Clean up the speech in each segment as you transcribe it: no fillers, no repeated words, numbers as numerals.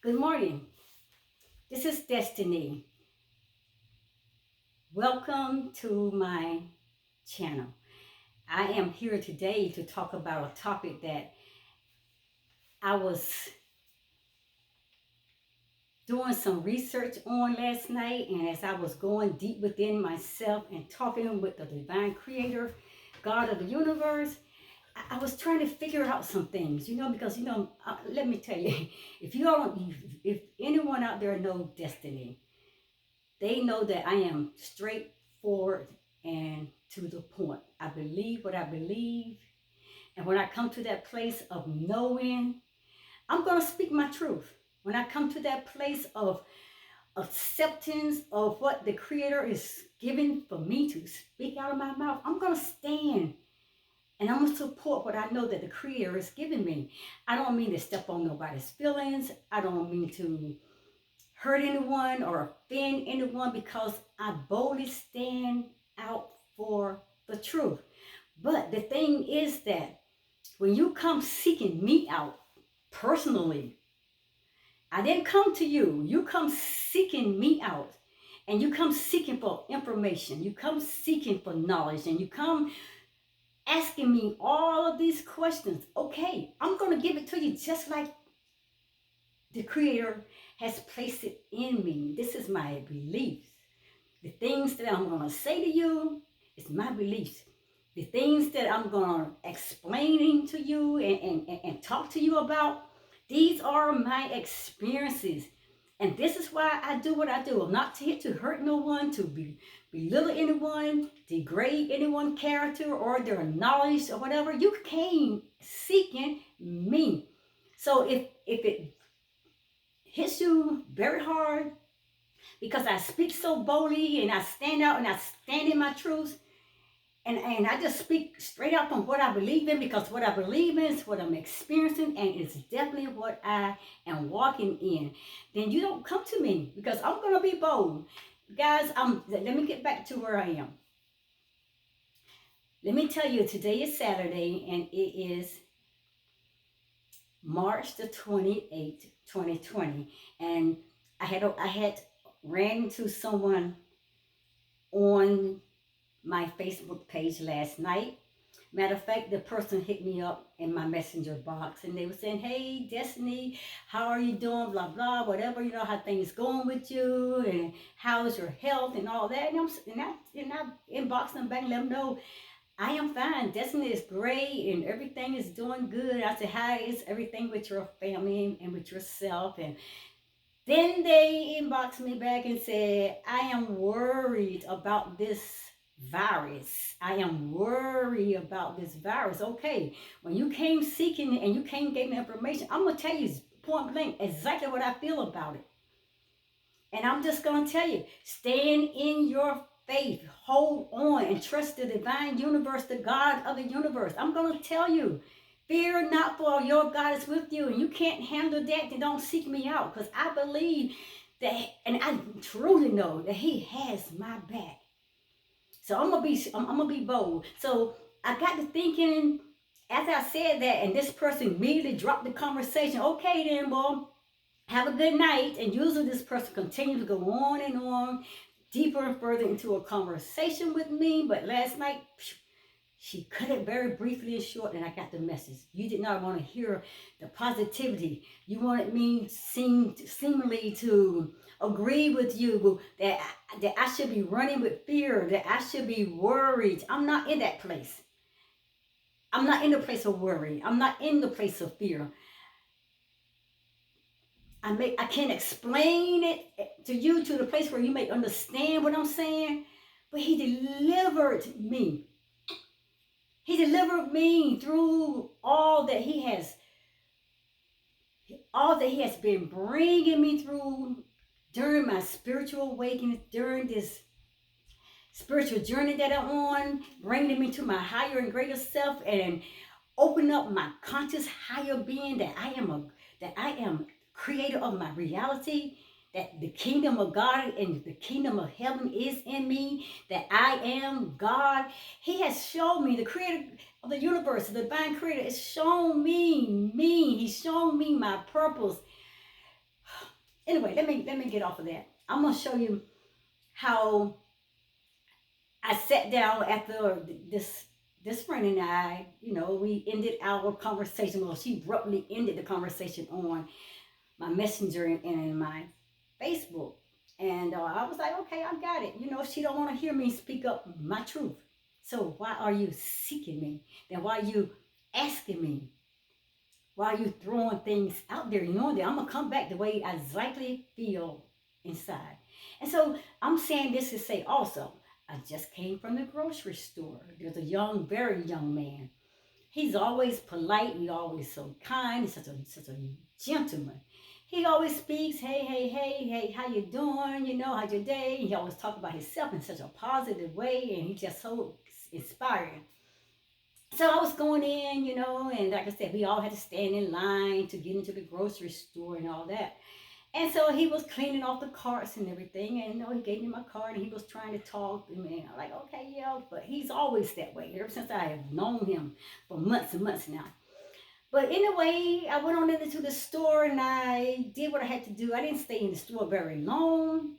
Good morning. This is Destiny. Welcome to my channel. I am here today to talk about a topic that I was doing some research on last night, and as I was going deep within myself and talking with the divine creator, God of the universe, I was trying to figure out some things, because let me tell you, if anyone out there knows Destiny, they know that I am straightforward and to the point. I believe what I believe. And when I come to that place of knowing, I'm going to speak my truth. When I come to that place of acceptance of what the Creator is giving for me to speak out of my mouth, I'm going to stand and I'm going to support what I know that the Creator is giving me. I don't mean to step on nobody's feelings. I don't mean to hurt anyone or offend anyone because I boldly stand out for the truth. But the thing is that when you come seeking me out personally, I didn't come to you. You come seeking me out. And you come seeking for information. You come seeking for knowledge. And you come asking me all of these questions. Okay, I'm going to give it to you just like the Creator has placed it in me. This is my beliefs. The things that I'm going to say to you is my beliefs. The things that I'm going to explain to you and talk to you about, these are my experiences. And this is why I do what I do. I'm not here to hurt no one, to belittle anyone, degrade anyone's character or their knowledge or whatever. You came seeking me. So if it hits you very hard because I speak so boldly and I stand out and I stand in my truth, and I just speak straight up on what I believe in, because what I believe in is what I'm experiencing and it's definitely what I am walking in, then you don't come to me because I'm going to be bold. Guys, let me get back to where I am. Let me tell you, today is Saturday and it is March the 28th, 2020. And I had ran into someone on my Facebook page last night. Matter of fact, the person hit me up in my messenger box and they were saying, "Hey, Destiny, how are you doing? Blah, blah, whatever, how things going with you and how's your health and all that." And I inboxed them back and let them know, "I am fine. Destiny is great and everything is doing good." I said, "How is everything with your family and with yourself?" And then they inboxed me back and said, "I am worried about this virus. I am worried about this virus." Okay, when you came seeking and you came getting information, I'm going to tell you point blank exactly what I feel about it. And I'm just going to tell you, stand in your faith, hold on, and trust the divine universe, the God of the universe. I'm going to tell you, fear not, for your God is with you, and you can't handle that, then don't seek me out, because I believe that, and I truly know that He has my back. So I'm gonna be bold. So I got to thinking after I said that, and this person immediately dropped the conversation. "Okay, then, well, have a good night." And usually this person continued to go on and on, deeper and further into a conversation with me. But last night, she cut it very briefly and short, and I got the message. You did not want to hear the positivity. You wanted me seemingly to agree with you that I should be running with fear, that I should be worried. I'm not in that place. I'm not in the place of worry. I'm not in the place of fear. I can't explain it to you to the place where you may understand what I'm saying, but He delivered me. He delivered me through all that He has been bringing me through during my spiritual awakening, during this spiritual journey that I'm on, bringing me to my higher and greater self and open up my conscious higher being, that I am creator of my reality, that the kingdom of God and the kingdom of heaven is in me, that I am God. He has shown me, the creator of the universe, the divine creator, has shown me. He's shown me my purpose. Anyway, let me get off of that. I'm gonna show you how I sat down after this friend and I, we ended our conversation. Well, she abruptly ended the conversation on my messenger and my Facebook. And I was like, okay, I got it. She don't want to hear me speak up my truth. So why are you seeking me? Then why are you asking me? Why are you throwing things out there? That I'm gonna come back the way I exactly feel inside. And so I'm saying this to say also, I just came from the grocery store. There's a very young man. He's always polite. He's always so kind. He's such a gentleman. He always speaks, hey, hey, hey, hey, how you doing? How's your day? He always talk about himself in such a positive way, and he's just so inspiring. So I was going in, and like I said, we all had to stand in line to get into the grocery store and all that. And so he was cleaning off the carts and everything, and he gave me my card, and he was trying to talk to me. I'm like, okay, yeah, but he's always that way ever since I have known him for months and months now. But anyway, I went on into the store and I did what I had to do. I didn't stay in the store very long.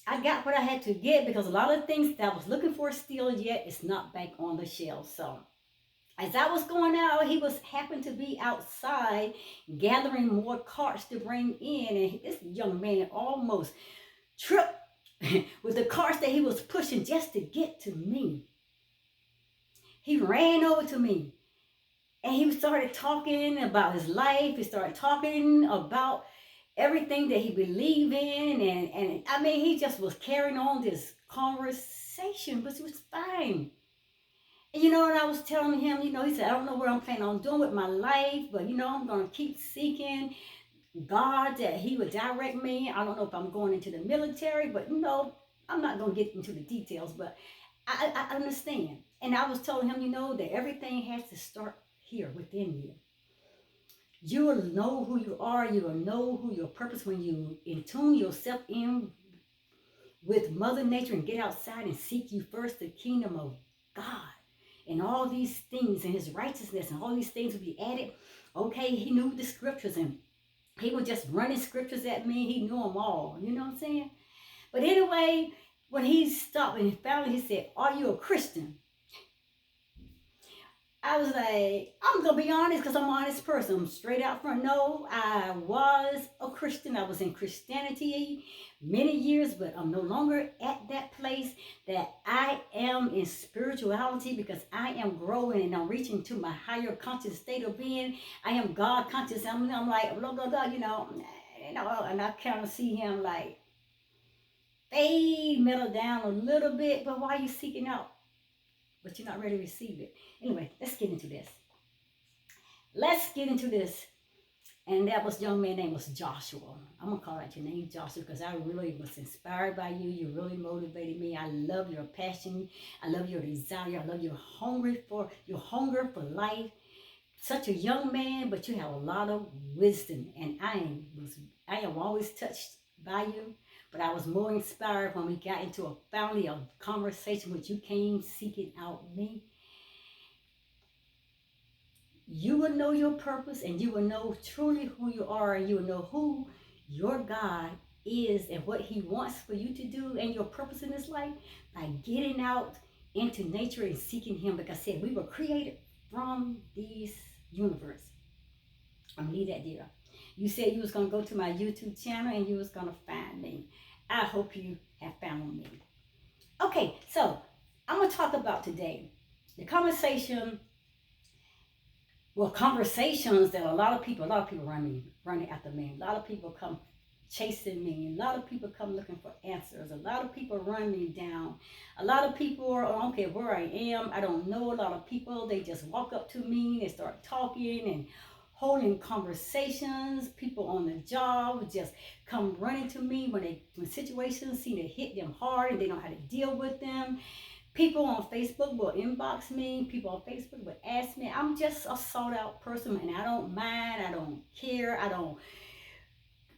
I got what I had to get because a lot of things that I was looking for still yet is not back on the shelf. So as I was going out, he was happened to be outside gathering more carts to bring in, and this young man almost tripped with the carts that he was pushing just to get to me. He ran over to me and he started talking about his life. He started talking about everything that he believed in, and I mean, he just was carrying on this conversation, but it was fine. And I was telling him, he said, I don't know what I'm planning on doing with my life, but I'm going to keep seeking God that he would direct me. I don't know if I'm going into the military, but I'm not going to get into the details, but I understand. And I was telling him, that everything has to start here within you. You will know who you are. You will know who your purpose when you tune yourself in with Mother Nature and get outside and seek you first the kingdom of God. And all these things and his righteousness and all these things will be added. Okay, he knew the scriptures and he was just running scriptures at me. He knew them all. You know what I'm saying? But anyway, when he stopped and finally he said, are you a Christian? I was like, I'm going to be honest because I'm an honest person. I'm straight out front. No, I was a Christian. I was in Christianity many years, but I'm no longer at that place that I am in spirituality because I am growing and I'm reaching to my higher conscious state of being. I am God conscious. I'm like, blah, blah, blah, and I kind of see him like fade, mellow down a little bit, but why are you seeking out? But you're not ready to receive it. Anyway, let's get into this. And that was young man name was Joshua. I'm going to call out your name, Joshua, because I really was inspired by you. You really motivated me. I love your passion. I love your desire. I love your hunger for life. Such a young man, but you have a lot of wisdom. And I am always touched by you. But I was more inspired when we got into a family of conversation which you came seeking out me. You will know your purpose and you will know truly who you are and you will know who your God is and what he wants for you to do and your purpose in this life by getting out into nature and seeking him. Like I said, we were created from this universe. I'm gonna leave that there. You said you was gonna go to my YouTube channel and you was gonna find me. I hope you have found me. Okay, so I'm gonna talk about today the conversations that a lot of people running after me. A lot of people come chasing me. A lot of people come looking for answers. A lot of people run me down. A lot of people I don't care where I am. I don't know a lot of people. They just walk up to me. They start talking and holding conversations. People on the job just come running to me when situations seem to hit them hard and they don't know how to deal with them. People on Facebook will inbox me. People on Facebook will ask me. I'm just a sought out person and I don't mind. I don't care. I don't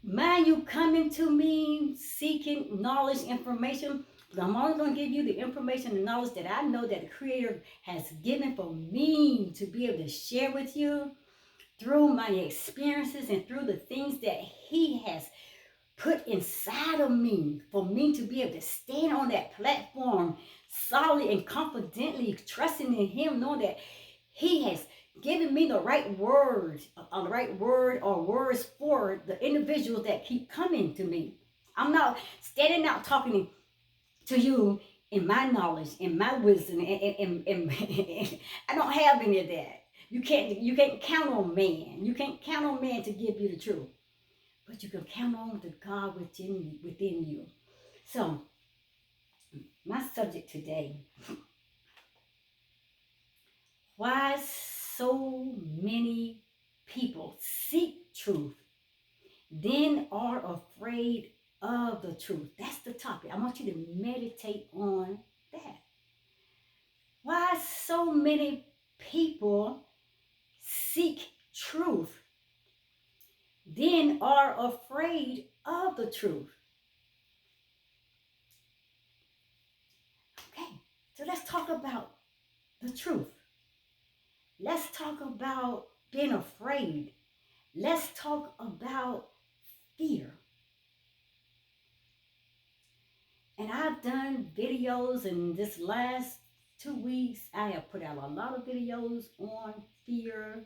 mind you coming to me seeking knowledge, information. But I'm only going to give you the information and knowledge that I know that the Creator has given for me to be able to share with you. through my experiences and through the things that He has put inside of me for me to be able to stand on that platform solidly and confidently, trusting in Him, knowing that He has given me the right words, the right word or words for the individuals that keep coming to me. I'm not standing out talking to you in my knowledge, in my wisdom, and I don't have any of that. You can't count on man. You can't count on man to give you the truth, but you can count on the God within you. So my subject today: why so many people seek truth, then are afraid of the truth. That's the topic. I want you to meditate on that. Why so many people seek truth, then are afraid of the truth. Okay, so let's talk about the truth. Let's talk about being afraid. Let's talk about fear. And I've done videos in this last 2 weeks. I have put out a lot of videos on fear,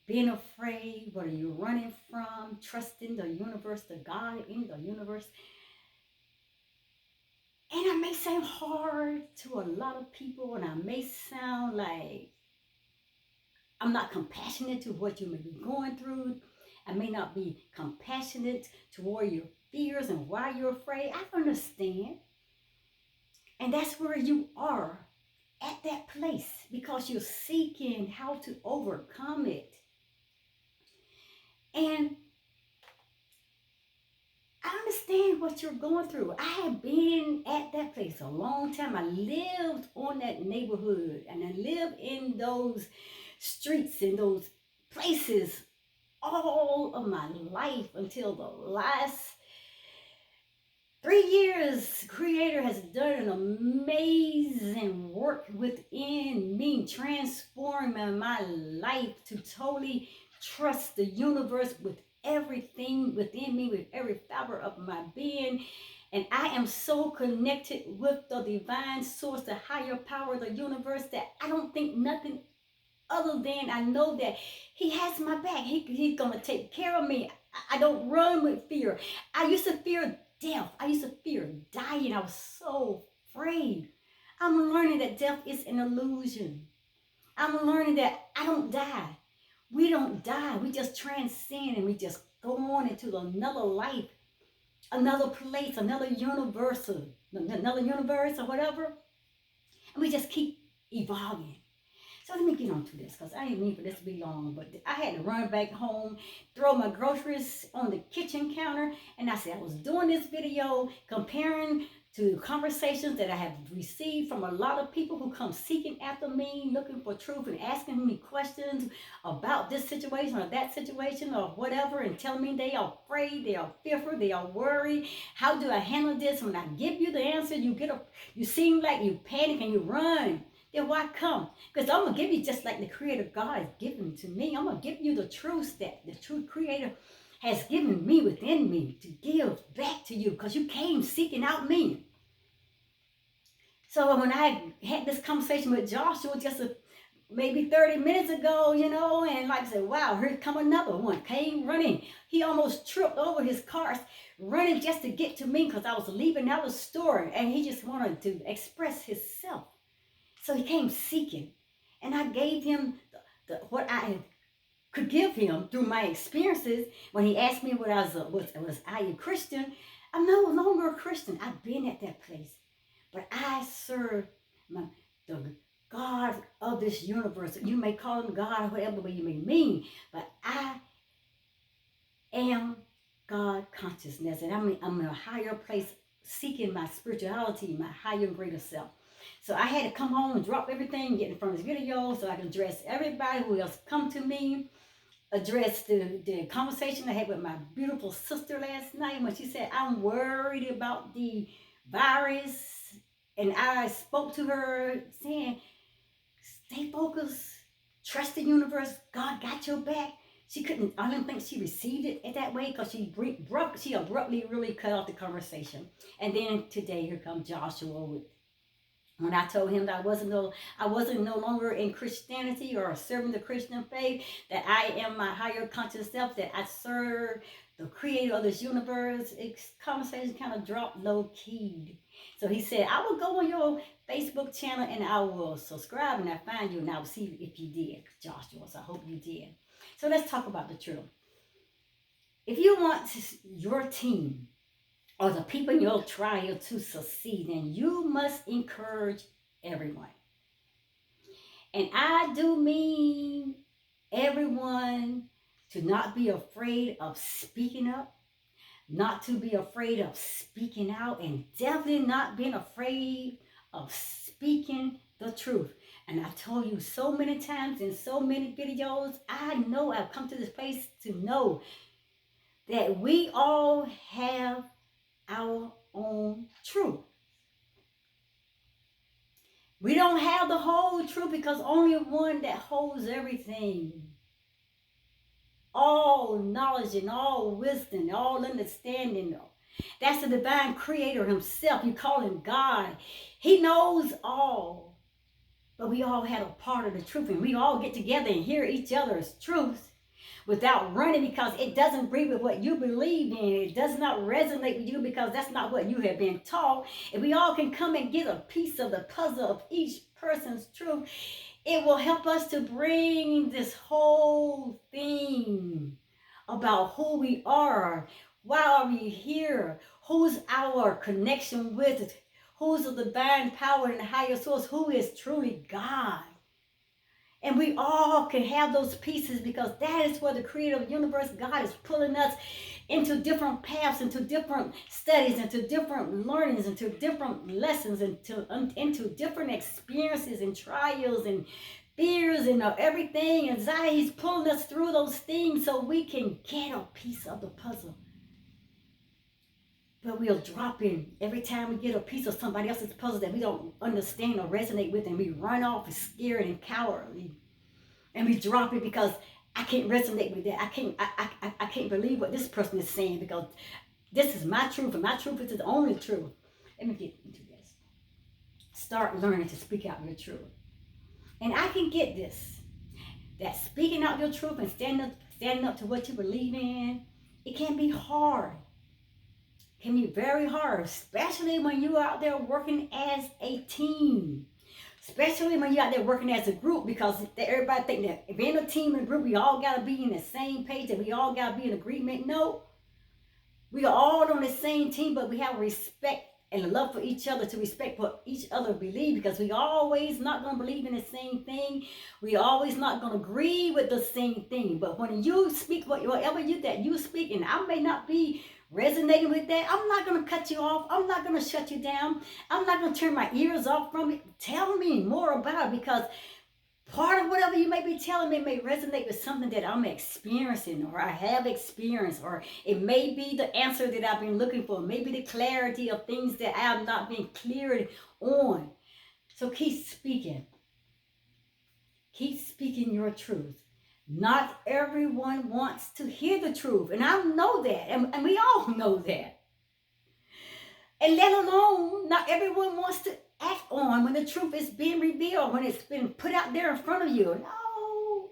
being afraid, what are you running from, trusting the universe, the God in the universe. And I may sound hard to a lot of people, and I may sound like I'm not compassionate to what you may be going through. I may not be compassionate toward your fears and why you're afraid. I understand. And that's where you are, at that place, because you're seeking how to overcome it. And I understand what you're going through. I have been at that place a long time. I lived on that neighborhood, and I lived in those streets and those places all of my life until the last 3 years. Creator has done an amazing work within me, transforming my life to totally trust the universe with everything within me, with every fiber of my being. And I am so connected with the divine source, the higher power of the universe, that I don't think nothing other than I know that He has my back. He's going to take care of me. I don't run with fear. I used to fear death. I used to fear dying. I was so afraid. I'm learning that death is an illusion. I'm learning that I don't die. We don't die. We just transcend, and we just go on into another life, another place, another universe or whatever. And we just keep evolving. So let me get on to this, because I didn't mean for this to be long, but I had to run back home, throw my groceries on the kitchen counter, and I said I was doing this video comparing to conversations that I have received from a lot of people who come seeking after me, looking for truth and asking me questions about this situation or that situation or whatever, and telling me they are afraid, they are fearful, they are worried. How do I handle this? When I give you the answer, you seem like you panic and you run. Then why come? Because I'm going to give you just like the Creator God has given to me. I'm going to give you the truth that the true Creator has given me within me to give back to you, because you came seeking out me. So when I had this conversation with Joshua just maybe 30 minutes ago, and like I said, wow, here come another one, came running. He almost tripped over his cars running just to get to me, because I was leaving out the store, and he just wanted to express himself. So he came seeking, and I gave him what I could give him through my experiences. When he asked me what was I a Christian? I'm no longer a Christian. I've been at that place, but I serve the God of this universe. You may call him God, whatever way you may mean, but I am God consciousness, and I'm in a higher place, seeking my spirituality, my higher and greater self. So I had to come home and drop everything, get in front of this video so I can address everybody who else come to me, address the conversation I had with my beautiful sister last night when she said, I'm worried about the virus. And I spoke to her saying, stay focused, trust the universe. God got your back. She couldn't, I don't think she received it that way because she abruptly really cut off the conversation. And then today, here comes Joshua with, when I told him that I wasn't no longer in Christianity or serving the Christian faith, that I am my higher conscious self, that I serve the creator of this universe, conversation kind of dropped low keyed. So he said, I will go on your Facebook channel and I will subscribe and I find you and I will see if you did, Joshua. So I hope you did. So let's talk about the truth. If you want your team or the people in your trial to succeed, then you must encourage everyone. And I do mean everyone to not be afraid of speaking up, not to be afraid of speaking out, and definitely not being afraid of speaking the truth. And I told you so many times in so many videos, I know I've come to this place to know that we all have our own truth. We don't have the whole truth because only one that holds everything. All knowledge and all wisdom, all understanding. That's the divine creator himself. You call him God. He knows all. But we all have a part of the truth, and we all get together and hear each other's truths without running because it doesn't agree with what you believe in. It does not resonate with you because that's not what you have been taught. If we all can come and get a piece of the puzzle of each person's truth, it will help us to bring this whole thing about who we are, why are we here, who's our connection with it, who's the divine power and the higher source, who is truly God. And we all can have those pieces because that is where the creator of the universe, God, is pulling us into different paths, into different studies, into different learnings, into different lessons, into different experiences and trials and fears and everything, anxiety. He's pulling us through those things so we can get a piece of the puzzle. But we'll drop in every time we get a piece of somebody else's puzzle that we don't understand or resonate with, and we run off scared and cowardly. And we drop it because I can't resonate with that. I can't believe what this person is saying because this is my truth, and my truth is the only truth. Let me get into this. Start learning to speak out your truth. And I can get this, that speaking out your truth and standing up to what you believe in, it can be hard. Can be very hard, especially when you're out there working as a team. Especially when you're out there working as a group, because everybody think that being a team and group, we all got to be in the same page and we all got to be in agreement. No, we are all on the same team, but we have respect and a love for each other, to respect what each other believe, because we always not going to believe in the same thing. We always not going to agree with the same thing. But when you speak whatever that you speak, and I may not be resonating with that, I'm not going to cut you off. I'm not going to shut you down. I'm not going to turn my ears off from it. Tell me more about it, because part of whatever you may be telling me may resonate with something that I'm experiencing or I have experienced, or it may be the answer that I've been looking for, maybe the clarity of things that I have not been cleared on. So keep speaking. Keep speaking your truth. Not everyone wants to hear the truth, and I know that, and we all know that. And let alone, not everyone wants to act on when the truth is being revealed, when it's been put out there in front of you. No,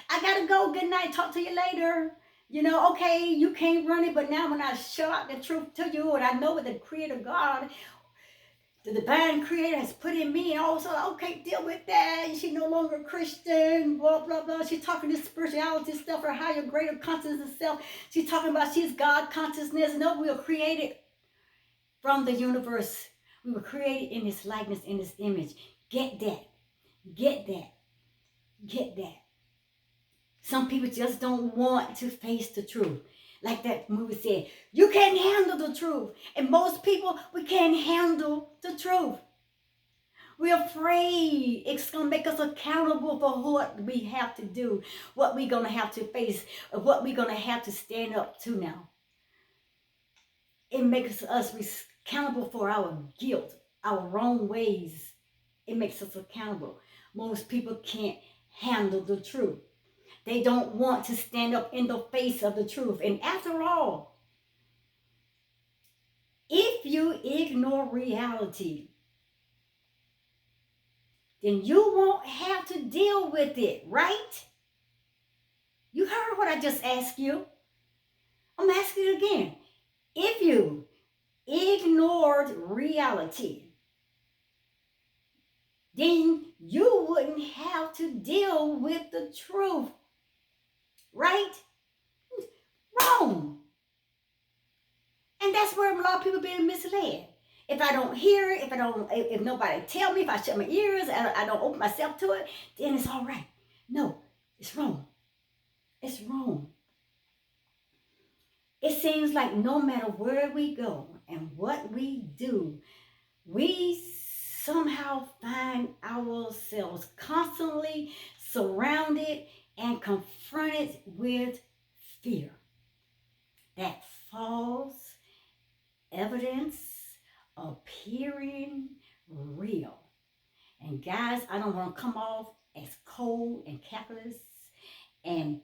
I gotta go. Good night. Talk to you later. Okay, you can't run it, but now when I show out the truth to you, and I know what the Creator God, the divine creator, has put in me, and also, okay, deal with that. She's no longer a Christian, blah, blah, blah. She's talking this spirituality stuff, her higher, greater consciousness of self. She's talking about she's God consciousness. No, we were created from the universe. We were created in His likeness, in His image. Get that. Get that. Get that. Some people just don't want to face the truth. Like that movie said, you can't handle the truth. And most people, we can't handle the truth. We're afraid it's going to make us accountable for what we have to do, what we're going to have to face, or what we're going to have to stand up to now. It makes us accountable for our guilt, our wrong ways. It makes us accountable. Most people can't handle the truth. They don't want to stand up in the face of the truth. And after all, if you ignore reality, then you won't have to deal with it, right? You heard what I just asked you. I'm asking it again. If you ignored reality, then you wouldn't have to deal with the truth, right? Wrong. And that's where a lot of people being misled. If I don't hear it, if nobody tell me, if I shut my ears, I don't open myself to it, then it's all right. No, it's wrong. It's wrong. It seems like no matter where we go and what we do, we somehow find ourselves constantly surrounded and confronted with fear. That false evidence appearing real. And guys, I don't want to come off as cold and calculus and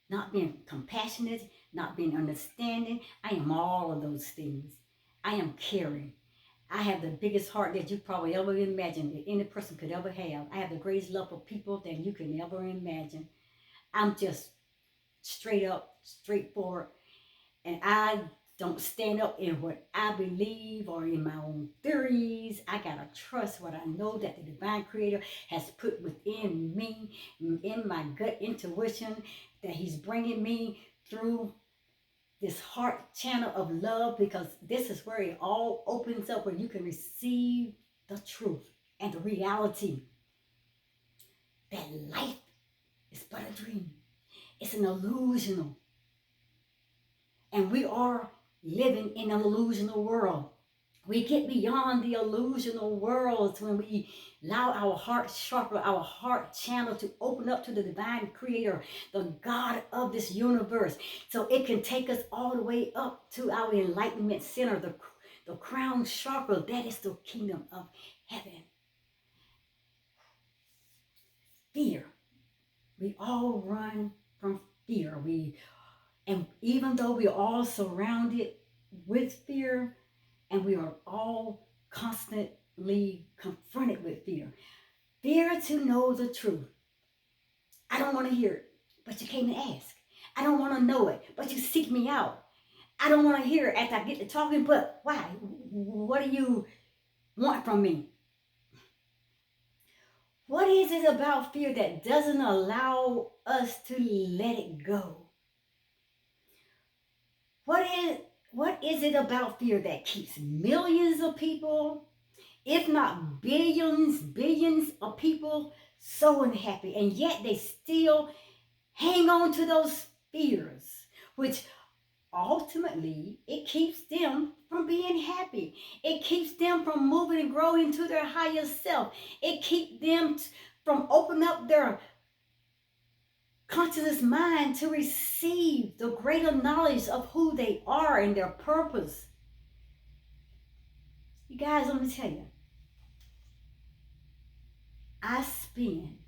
not being compassionate, not being understanding. I am all of those things. I am caring. I have the biggest heart that you probably ever imagined that any person could ever have. I have the greatest love for people that you can ever imagine. I'm just straight up, straightforward, and I don't stand up in what I believe or in my own theories. I gotta trust what I know that the divine creator has put within me, in my gut intuition, that he's bringing me through this heart channel of love, because this is where it all opens up, where you can receive the truth and the reality that life is but a dream. It's an illusional. And we are living in an illusional world. We get beyond the illusional worlds when we allow our heart chakra, our heart channel to open up to the divine creator, the God of this universe. So it can take us all the way up to our enlightenment center, the crown chakra. That is the kingdom of heaven. Fear. We all run from fear. And even though we're all surrounded with fear, and we are all constantly confronted with fear. Fear to know the truth. I don't want to hear it, but you came to ask. I don't want to know it, but you seek me out. I don't want to hear it after I get to talking, but why? What do you want from me? What is it about fear that doesn't allow us to let it go? What is it about fear that keeps millions of people, if not billions of people, so unhappy, and yet they still hang on to those fears, which ultimately it keeps them from being happy. It keeps them from moving and growing to their higher self. It keeps them from opening up their conscious mind to receive the greater knowledge of who they are and their purpose. You guys, let me tell you, I spend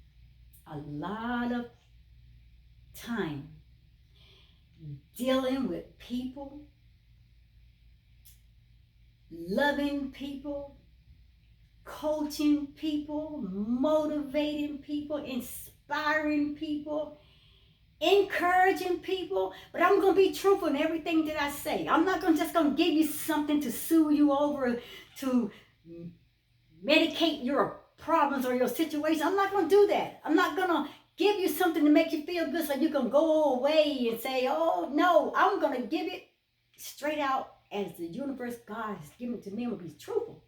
a lot of time dealing with people, loving people, coaching people, motivating people, inspiring people, encouraging people. But I'm going to be truthful in everything that I say. I'm not just going to give you something to soothe you over, to medicate your problems or your situation. I'm not going to do that. I'm not going to give you something to make you feel good so you can go away and say, oh no. I'm going to give it straight out as the universe, God has given it to me. I'm going to be truthful.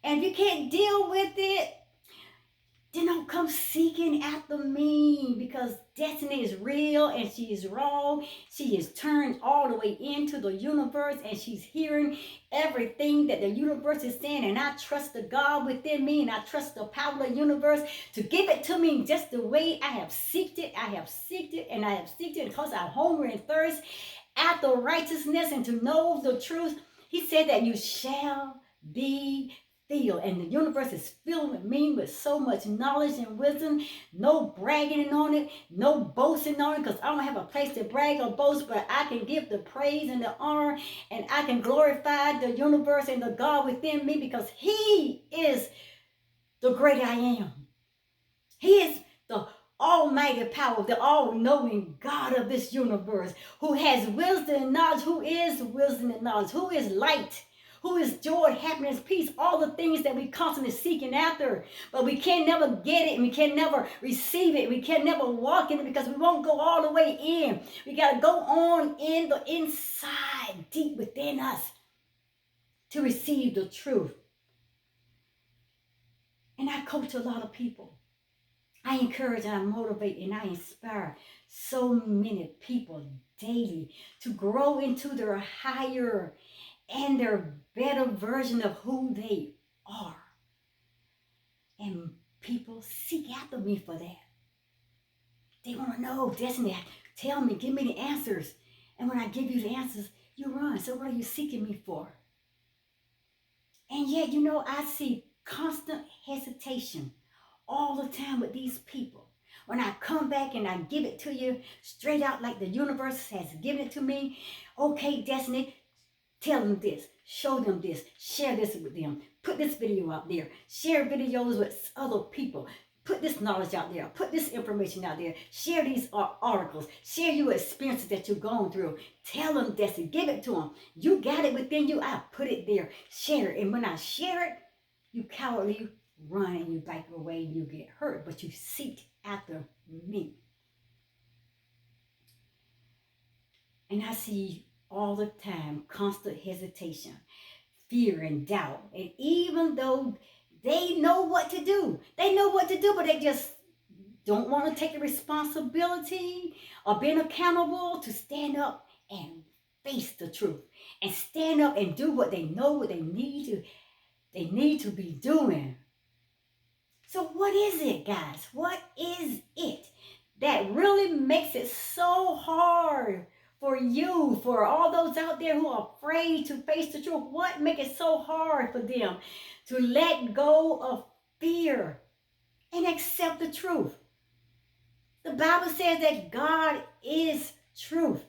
And if you can't deal with it, then don't come seeking after me, because destiny is real and she is raw. She is turned all the way into the universe and she's hearing everything that the universe is saying. And I trust the God within me, and I trust the power of the universe to give it to me just the way I have seeked it. I have seeked it and I have seeked it because I hunger and thirst after righteousness and to know the truth. He said that you shall be filled, and the universe is filled with me with so much knowledge and wisdom. No bragging on it, no boasting on it, because I don't have a place to brag or boast, but I can give the praise and the honor, and I can glorify the universe and the God within me, because He is the great I am. He is the almighty power, the all-knowing God of this universe, who has wisdom and knowledge, who is wisdom and knowledge, who is light, who is joy, happiness, peace, all the things that we constantly seeking after. But we can never get it, and we can never receive it. We can never walk in it because we won't go all the way in. We got to go on in the inside, deep within us, to receive the truth. And I coach a lot of people. I encourage and I motivate and I inspire so many people daily to grow into their higher and their better version of who they are. And people seek after me for that. They want to know, Destiny, tell me, give me the answers. And when I give you the answers, you run. So what are you seeking me for? And yet, I see constant hesitation all the time with these people. When I come back and I give it to you straight out like the universe has given it to me, okay, Destiny, tell them this, show them this, share this with them, put this video out there, share videos with other people, put this knowledge out there, put this information out there, share these articles, share your experiences that you've gone through. Tell them, Destiny, give it to them. You got it within you, I put it there, share it. And when I share it, you cowardly run and you back away and you get hurt, but you seek after me. And I see all the time constant hesitation, fear and doubt. And even though they know what to do, but they just don't want to take the responsibility of being accountable to stand up and face the truth and stand up and do what they know what they need to be doing. So what is it, guys? What is it that really makes it so hard for you, for all those out there who are afraid to face the truth? What makes it so hard for them to let go of fear and accept the truth? The Bible says that God is truth.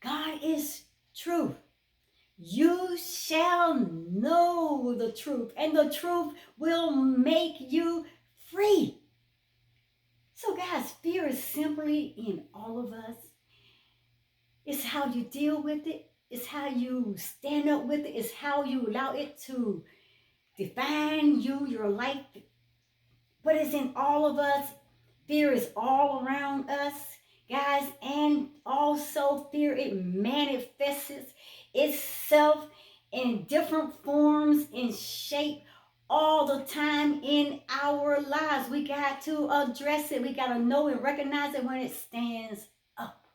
God is truth. You shall know the truth, and the truth will make you free. So guys, fear is simply in all of us. It's how you deal with it. It's how you stand up with it. It's how you allow it to define you, your life. But it's in all of us. Fear is all around us, guys. And also fear, it manifests itself in different forms and shape all the time in our lives. We got to address it. We got to know and recognize it when it stands up.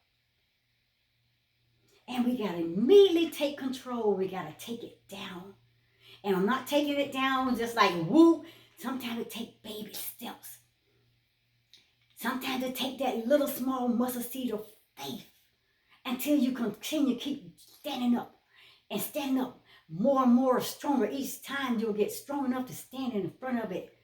And we got to immediately take control. We got to take it down. And I'm not taking it down just like whoop. Sometimes it takes baby steps. Sometimes it takes that little small mustard seed of faith until you continue to keep standing up and standing up more and more stronger. Each time you'll get strong enough to stand in front of it.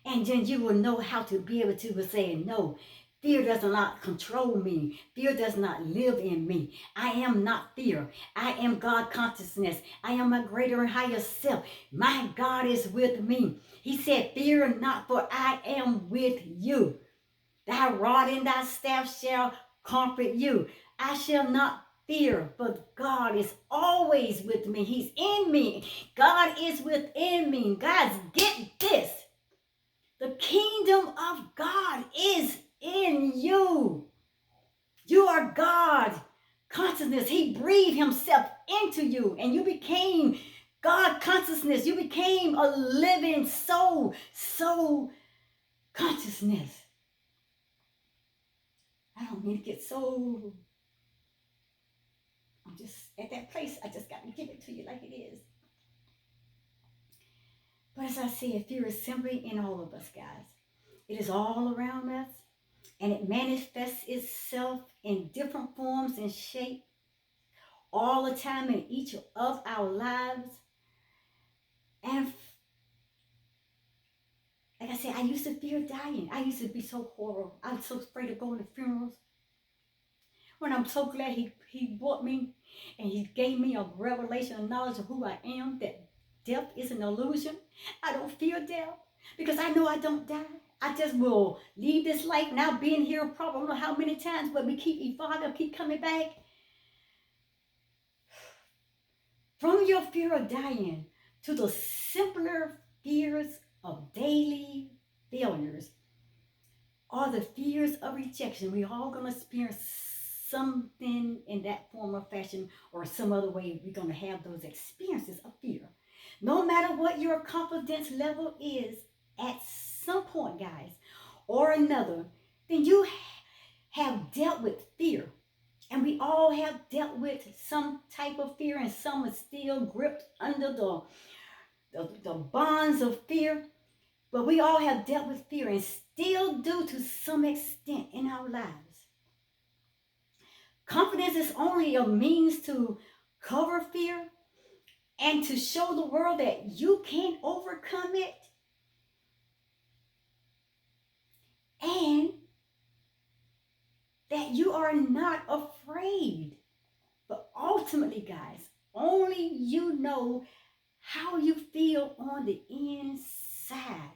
And then you will know how to be able to say, no, fear does not control me. Fear does not live in me. I am not fear. I am God consciousness. I am my greater and higher self. My God is with me. He said, fear not, for I am with you. Thy rod and thy staff shall comfort you. I shall not fear, but God is always with me. He's in me. God is within me. Guys, get this. The kingdom of God is in you. You are God consciousness. He breathed himself into you and you became God consciousness. You became a living soul consciousness. I don't mean to get so, I'm just at that place. I just got to give it to you like it is. But as I said, fear is simply in all of us, guys. It is all around us, and it manifests itself in different forms and shape all the time in each of our lives. And like I said, I used to fear dying. I used to be so horrible. I was so afraid of going to funerals. When I'm so glad he brought me and he gave me a revelation and knowledge of who I am, that death is an illusion. I don't fear death because I know I don't die. I just will leave this life. Now being here probably I don't know how many times, but we keep evolving, keep coming back. From your fear of dying to the simpler fears of daily failures or the fears of rejection. We all gonna experience something in that form or fashion or some other way. We're gonna have those experiences of fear. No matter what your confidence level is at some point, guys, or another, then you have dealt with fear. And we all have dealt with some type of fear, and some are still gripped under the bonds of fear. But we all have dealt with fear and still do to some extent in our lives. Confidence is only a means to cover fear and to show the world that you can overcome it. And that you are not afraid. But ultimately, guys, only you know how you feel on the inside.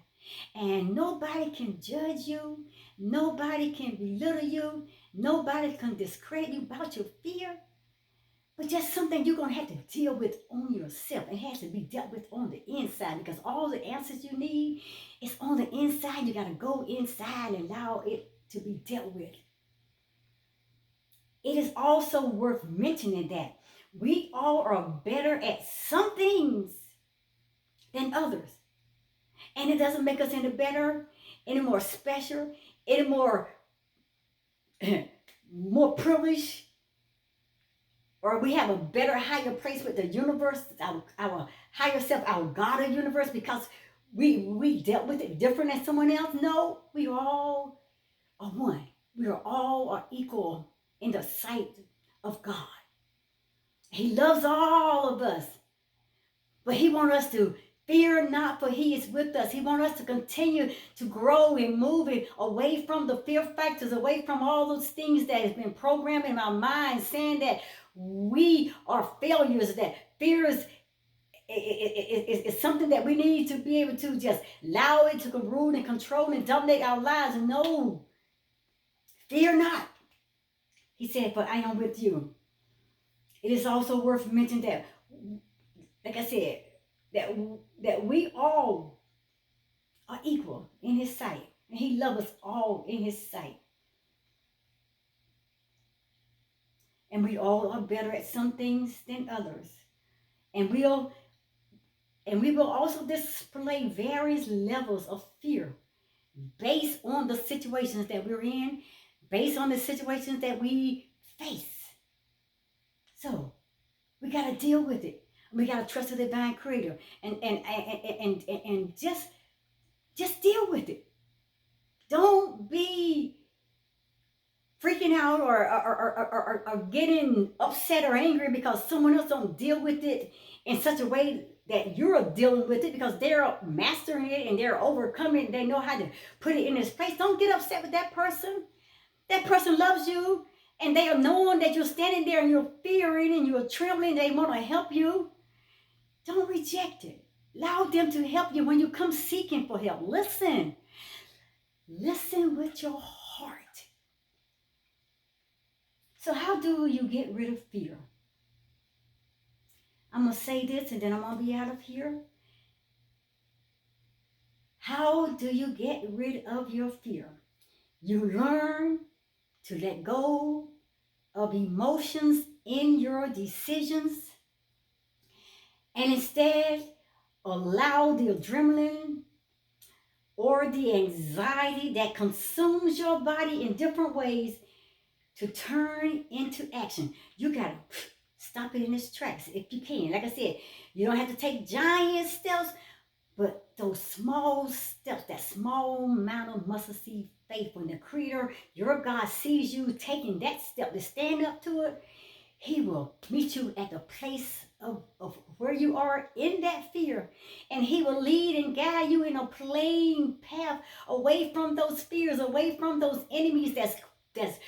And nobody can judge you. Nobody can belittle you. Nobody can discredit you about your fear. But just something you're going to have to deal with on yourself. It has to be dealt with on the inside, because all the answers you need is on the inside. You got to go inside and allow it to be dealt with. It is also worth mentioning that we all are better at some things than others. And it doesn't make us any better, any more special, any more, more privileged, or we have a better, higher place with the universe, our higher self, our God of the universe, because we dealt with it different than someone else. No, we all are one. We are all are equal in the sight of God. He loves all of us, but he wants us to fear not, for he is with us. He wants us to continue to grow and move it away from the fear factors, away from all those things that has been programmed in our minds, saying that we are failures, that fear is something that we need to be able to just allow it to rule and control and dominate our lives. No, fear not. He said, "For I am with you." It is also worth mentioning that, like I said, that we all are equal in his sight. And he loves us all in his sight. And we all are better at some things than others. And we will also display various levels of fear based on the situations that we're in, based on the situations that we face. So we got to deal with it. We got to trust the divine creator and just deal with it. Don't be freaking out or getting upset or angry because someone else don't deal with it in such a way that you're dealing with it, because they're mastering it and they're overcoming it. They know how to put it in its place. Don't get upset with that person. That person loves you, and they are knowing that you're standing there and you're fearing and you're trembling. They want to help you. Don't reject it. Allow them to help you when you come seeking for help. Listen. Listen with your heart. So how do you get rid of fear? I'm going to say this and then I'm going to be out of here. How do you get rid of your fear? You learn to let go of emotions in your decisions, and instead allow the adrenaline or the anxiety that consumes your body in different ways to turn into action. You got to stop it in its tracks if you can. Like I said, you don't have to take giant steps, but those small steps, that small amount of mustard seed faith, when the Creator, your God, sees you taking that step to stand up to it, He will meet you at the place of where you are in that fear. And he will lead and guide you in a plain path away from those fears, away from those enemies that's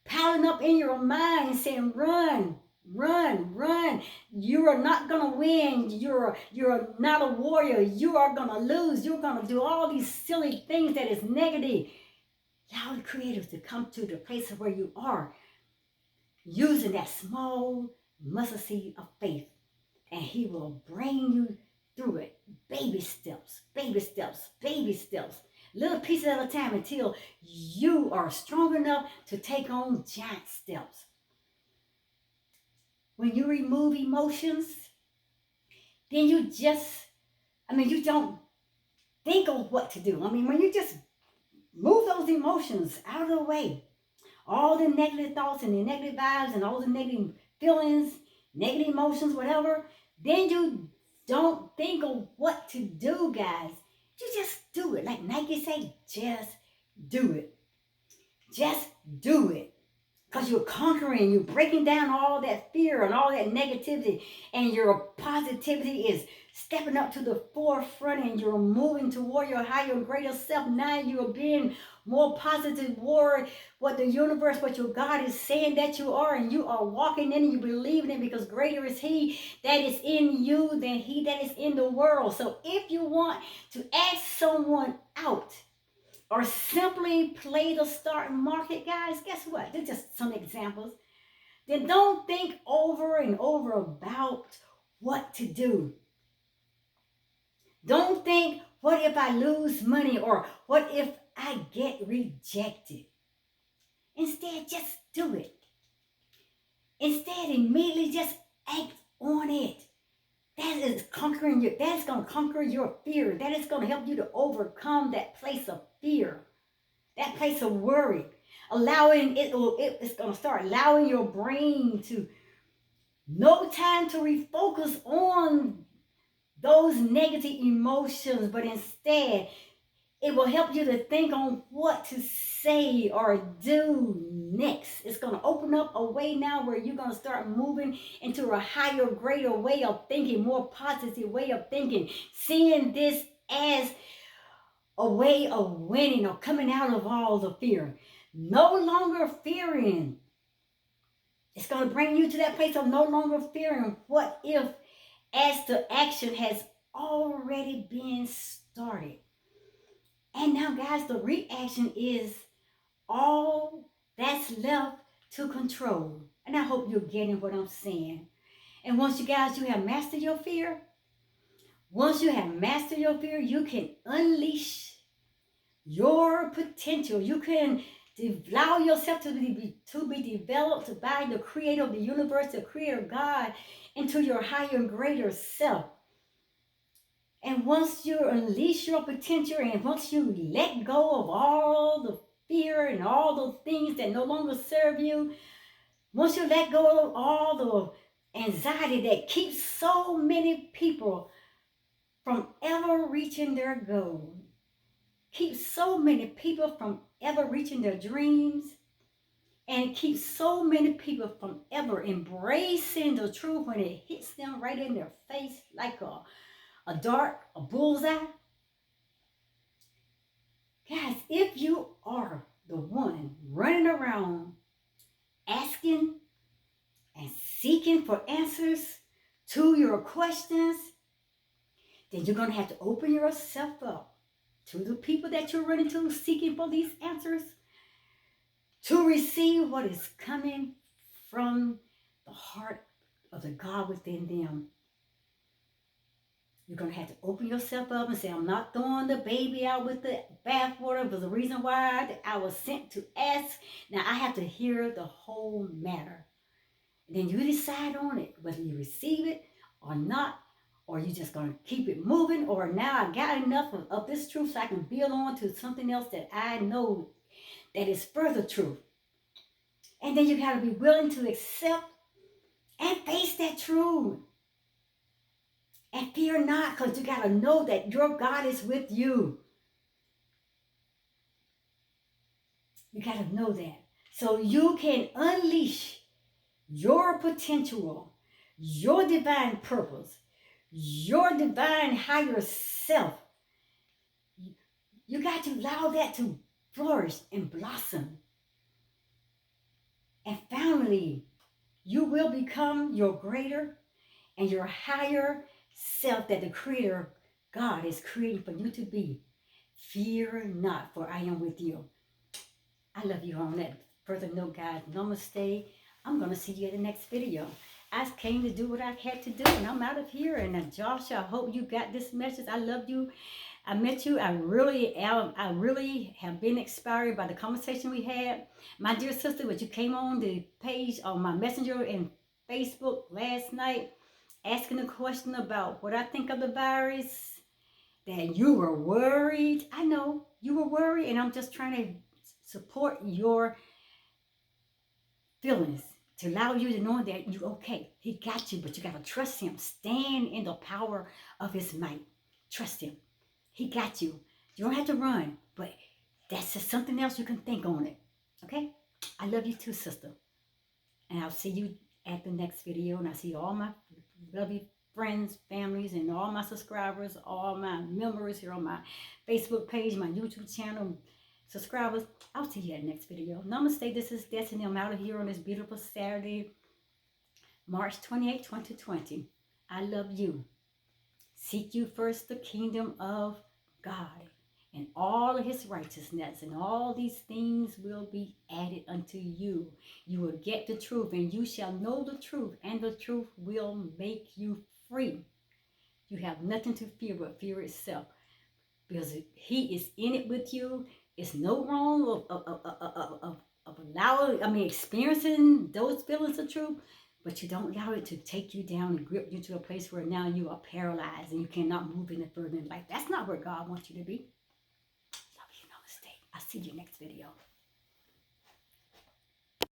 piling up in your mind and saying, run, run, run. You are not gonna win. You're not a warrior. You are gonna lose. You're gonna do all these silly things that is negative. Allow the Creator to come to the place of where you are, using that small mustard seed of faith, and he will bring you through it. Baby steps, baby steps, baby steps, little pieces at a time until you are strong enough to take on giant steps. When you remove emotions, then you don't think of what to do. When you just move those emotions out of the way, all the negative thoughts and the negative vibes and all the negative feelings, negative emotions, whatever, then you don't think of what to do, guys. You just do it. Like Nike say, just do it. Just do it. Because you're conquering, you're breaking down all that fear and all that negativity, and your positivity is stepping up to the forefront, and you're moving toward your higher and greater self. Now you're being more positive toward what the universe, what your God is saying that you are, and you are walking in and you believe in it, because greater is he that is in you than he that is in the world. So if you want to ask someone out, or simply play the stock market, guys, guess what? They're just some examples. Then don't think over and over about what to do. Don't think, what if I lose money, or what if I get rejected? Instead, just do it. Instead, immediately just act on it. That is conquering you. That is going to conquer your fear. That is going to help you to overcome that place of fear, that place of worry. It's going to start allowing your brain to no time to refocus on those negative emotions, but instead it will help you to think on what to say or do next. It's going to open up a way now where you're going to start moving into a higher, greater way of thinking, more positive way of thinking, seeing this as a way of winning or coming out of all the fear. No longer fearing. It's going to bring you to that place of no longer fearing what if, as the action has already been started. And now, guys, the reaction is all that's left to control. And I hope you're getting what I'm saying. And once you have mastered your fear, you can unleash your potential. You can allow yourself to be developed by the creator of the universe, the creator God, into your higher and greater self. And once you unleash your potential, and once you let go of all the fear and all those things that no longer serve you, once you let go of all the anxiety that keeps so many people from ever reaching their goal, keeps so many people from ever reaching their dreams, and keeps so many people from ever embracing the truth when it hits them right in their face like a bullseye. Guys, if you are the one running around asking and seeking for answers to your questions, then you're going to have to open yourself up to the people that you're running to, seeking for these answers, to receive what is coming from the heart of the God within them. You're going to have to open yourself up and say, I'm not throwing the baby out with the bathwater. But the reason why I was sent to ask, now I have to hear the whole matter. And then you decide on it, whether you receive it or not, or you're just going to keep it moving, or now I got enough of this truth so I can build on to something else that I know that is further truth. And then you got to be willing to accept and face that truth. And fear not, because you got to know that your God is with you. You got to know that. So you can unleash your potential, your divine purpose, your divine higher self. You got to allow that to flourish and blossom. And finally, you will become your greater and your higher self that the Creator God is creating for you to be. Fear not, for I am with you. I love you on that further note, guys. Namaste. I'm going to see you in the next video. I came to do what I had to do, and I'm out of here. And Josh, I hope you got this message. I love you. I met you. I really have been inspired by the conversation we had. My dear sister, when you came on the page on my messenger and Facebook last night, asking a question about what I think of the virus, that you were worried. I know you were worried, and I'm just trying to support your feelings to allow you to know that you're okay. He got you, but you got to trust him. Stand in the power of his might. Trust him. He got you. You don't have to run, but that's just something else you can think on it. Okay? I love you too, sister. And I'll see you at the next video. And I see all my lovely friends, families, and all my subscribers, all my members here on my Facebook page, my YouTube channel, subscribers. I'll see you at the next video. Namaste. This is Destiny. I'm out of here on this beautiful Saturday, March 28, 2020. I love you. Seek you first the kingdom of God and all of his righteousness, and all these things will be added unto you. You will get the truth, and you shall know the truth, and the truth will make you free. You have nothing to fear but fear itself, because he is in it with you. It's no wrong of allowing, experiencing those feelings of truth, but you don't allow it to take you down and grip you to a place where now you are paralyzed and you cannot move any further in life. That's not where God wants you to be. Love you, namaste. I'll see you next video.